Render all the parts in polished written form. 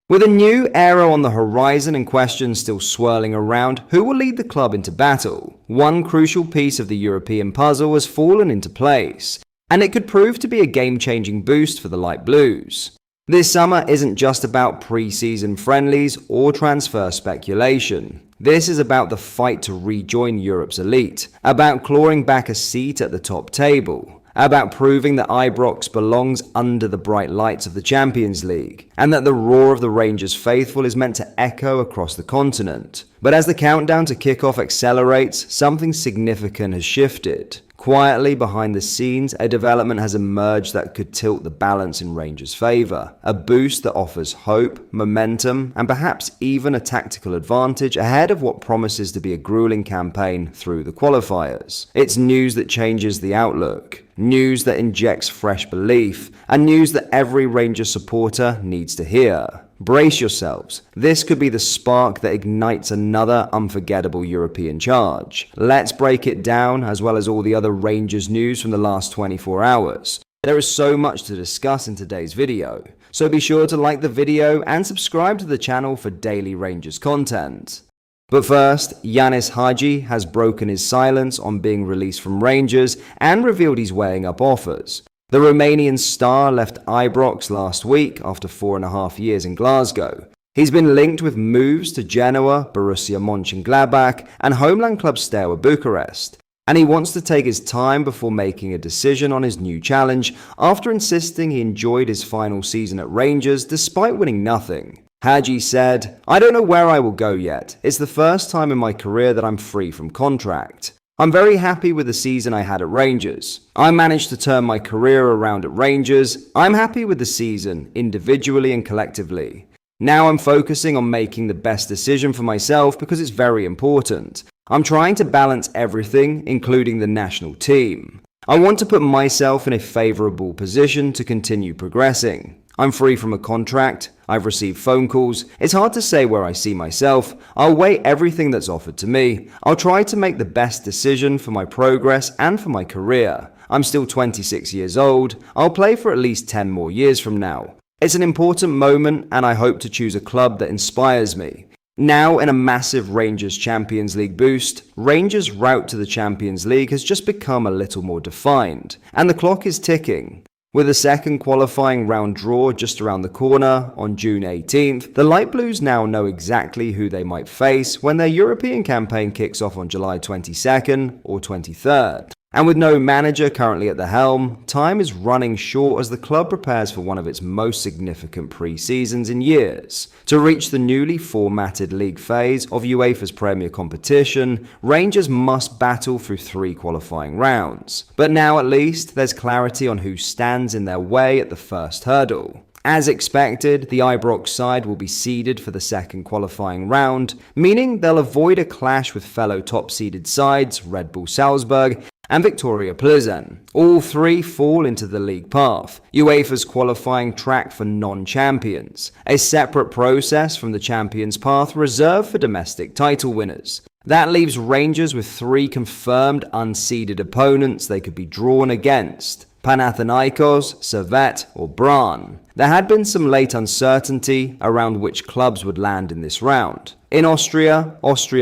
With a new era on the horizon and questions still swirling around, who will lead the club into battle? One crucial piece of the European puzzle has fallen into place, and it could prove to be a game-changing boost for the Light Blues. This summer isn't just about pre-season friendlies or transfer speculation. This is about the fight to rejoin Europe's elite, about clawing back a seat at the top table, about proving that Ibrox belongs under the bright lights of the Champions League, and that the roar of the Rangers faithful is meant to echo across the continent. But as the countdown to kickoff accelerates, something significant has shifted. Quietly behind the scenes, a development has emerged that could tilt the balance in Rangers' favour. A boost that offers hope, momentum, and perhaps even a tactical advantage ahead of what promises to be a grueling campaign through the qualifiers. It's news that changes the outlook, news that injects fresh belief, and news that every Rangers supporter needs to hear. Brace yourselves. This could be the spark that ignites another unforgettable European charge. Let's break it down, as well as all the other Rangers news from the last 24 hours. There is so much to discuss in today's video, so be sure to like the video and subscribe to the channel for daily Rangers content. But first, Haji has broken his silence on being released from Rangers and revealed he's weighing up offers. The Romanian star left Ibrox last week after 4.5 years in Glasgow. He's been linked with moves to Genoa, Borussia Mönchengladbach, and homeland club Steaua Bucharest. And he wants to take his time before making a decision on his new challenge after insisting he enjoyed his final season at Rangers despite winning nothing. Haji said, "I don't know where I will go yet. It's the first time in my career that I'm free from contract. I'm very happy with the season I had at Rangers. I managed to turn my career around at Rangers. I'm happy with the season, individually and collectively. Now I'm focusing on making the best decision for myself because it's very important. I'm trying to balance everything, including the national team. I want to put myself in a favourable position to continue progressing. I'm free from a contract. I've received phone calls. It's hard to say where I see myself. I'll weigh everything that's offered to me. I'll try to make the best decision for my progress and for my career. I'm still 26 years old. I'll play for at least 10 more years from now. It's an important moment, and I hope to choose a club that inspires me." Now in a massive Rangers Champions League boost, Rangers' route to the Champions League has just become a little more defined, and the clock is ticking. With a second qualifying round draw just around the corner on June 18th, the Light Blues now know exactly who they might face when their European campaign kicks off on July 22nd or 23rd. And with no manager currently at the helm, time is running short as the club prepares for one of its most significant pre-seasons in years. To reach the newly formatted league phase of UEFA's Premier competition, Rangers must battle through 3 qualifying rounds. But now at least, there's clarity on who stands in their way at the first hurdle. As expected, the Ibrox side will be seeded for the second qualifying round, meaning they'll avoid a clash with fellow top-seeded sides Red Bull Salzburg and Victoria Plzen. All 3 fall into the league path, UEFA's qualifying track for non-champions, a separate process from the champions path reserved for domestic title winners. That leaves Rangers with 3 confirmed unseeded opponents they could be drawn against: Panathinaikos, Servette, or Brann. There had been some late uncertainty around which clubs would land in this round. In Austria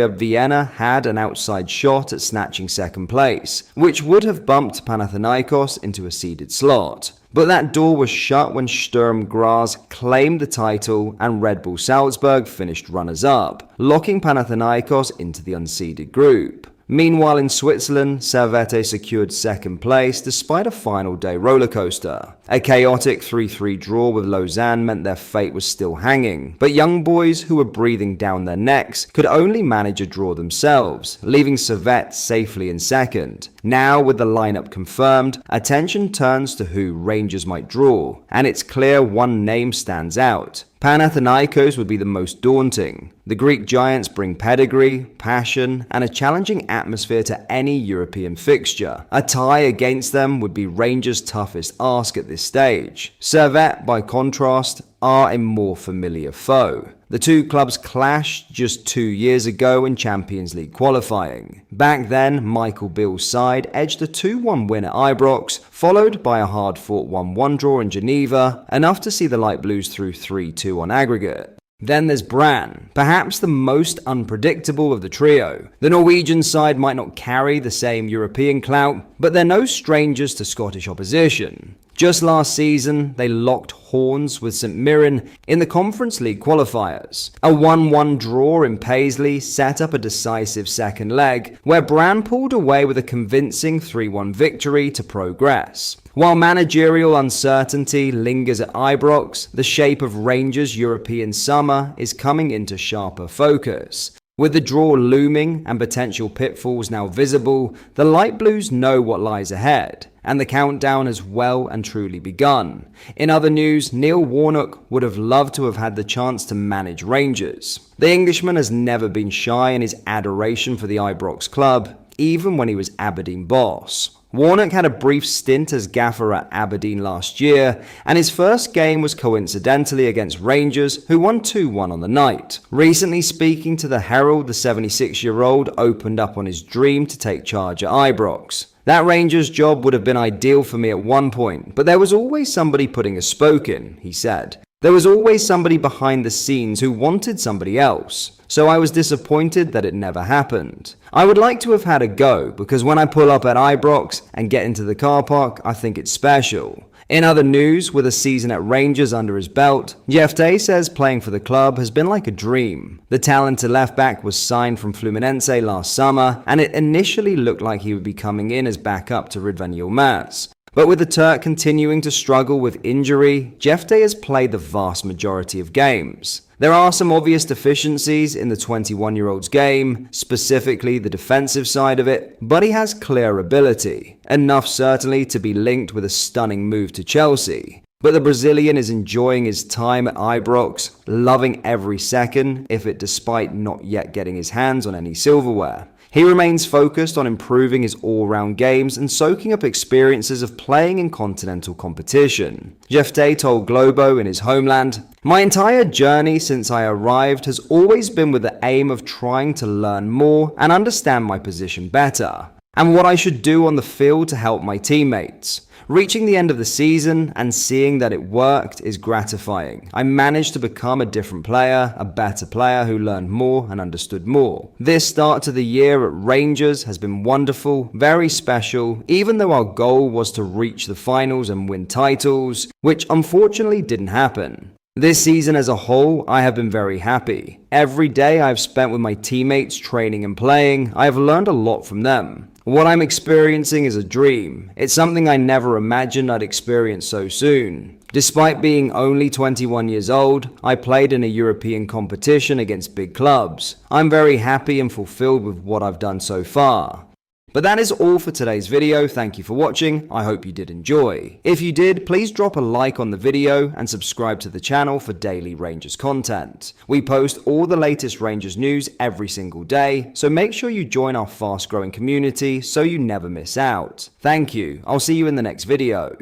Vienna had an outside shot at snatching second place, which would have bumped Panathinaikos into a seeded slot. But that door was shut when Sturm Graz claimed the title and Red Bull Salzburg finished runners-up, locking Panathinaikos into the unseeded group. Meanwhile in Switzerland, Servette secured second place despite a final day rollercoaster. A chaotic 3-3 draw with Lausanne meant their fate was still hanging, but young boys who were breathing down their necks could only manage a draw themselves, leaving Servette safely in second. Now with the lineup confirmed, attention turns to who Rangers might draw, and it's clear one name stands out. Panathinaikos would be the most daunting. The Greek giants bring pedigree, passion, and a challenging atmosphere to any European fixture. A tie against them would be Rangers' toughest ask at this stage. Servette, by contrast, are a more familiar foe. The two clubs clashed just 2 years ago in Champions League qualifying. Back then, Michael Beale's side edged a 2-1 win at Ibrox, followed by a hard-fought 1-1 draw in Geneva, enough to see the Light Blues through 3-2 on aggregate. Then there's Brann, perhaps the most unpredictable of the trio. The Norwegian side might not carry the same European clout, but they're no strangers to Scottish opposition. Just last season, they locked horns with St Mirren in the Conference League qualifiers. A 1-1 draw in Paisley set up a decisive second leg, where Brann pulled away with a convincing 3-1 victory to progress. While managerial uncertainty lingers at Ibrox, the shape of Rangers' European summer is coming into sharper focus. With the draw looming and potential pitfalls now visible, the Light Blues know what lies ahead, and the countdown has well and truly begun. In other news, Neil Warnock would have loved to have had the chance to manage Rangers. The Englishman has never been shy in his adoration for the Ibrox club, even when he was Aberdeen boss. Warnock had a brief stint as gaffer at Aberdeen last year, and his first game was coincidentally against Rangers, who won 2-1 on the night. Recently speaking to the Herald, the 76-year-old opened up on his dream to take charge at Ibrox. That Rangers job would have been ideal for me at one point, but there was always somebody putting a spoke in, he said. There was always somebody behind the scenes who wanted somebody else. So I was disappointed that it never happened. I would like to have had a go, because when I pull up at Ibrox and get into the car park, I think it's special. In other news, with a season at Rangers under his belt, Jeff Day says playing for the club has been like a dream. The talented left-back was signed from Fluminense last summer, and it initially looked like he would be coming in as backup to Ridvan Yilmaz. But with the Turk continuing to struggle with injury, Jeff Day has played the vast majority of games. There are some obvious deficiencies in the 21-year-old's game, specifically the defensive side of it, but he has clear ability, enough certainly to be linked with a stunning move to Chelsea. But the Brazilian is enjoying his time at Ibrox, loving every second, if it despite not yet getting his hands on any silverware. He remains focused on improving his all-round games and soaking up experiences of playing in continental competition. Jeff Day told Globo in his homeland, "My entire journey since I arrived has always been with the aim of trying to learn more and understand my position better, and what I should do on the field to help my teammates. Reaching the end of the season and seeing that it worked is gratifying. I managed to become a different player, a better player who learned more and understood more. This start to the year at Rangers has been wonderful, very special, even though our goal was to reach the finals and win titles, which unfortunately didn't happen. This season as a whole, I have been very happy. Every day I've spent with my teammates training and playing, I have learned a lot from them. What I'm experiencing is a dream. It's something I never imagined I'd experience so soon. Despite being only 21 years old, I played in a European competition against big clubs. I'm very happy and fulfilled with what I've done so far." But that is all for today's video. Thank you for watching. I hope you did enjoy. If you did, please drop a like on the video and subscribe to the channel for daily Rangers content. We post all the latest Rangers news every single day, so make sure you join our fast growing community so you never miss out. Thank you. I'll see you in the next video.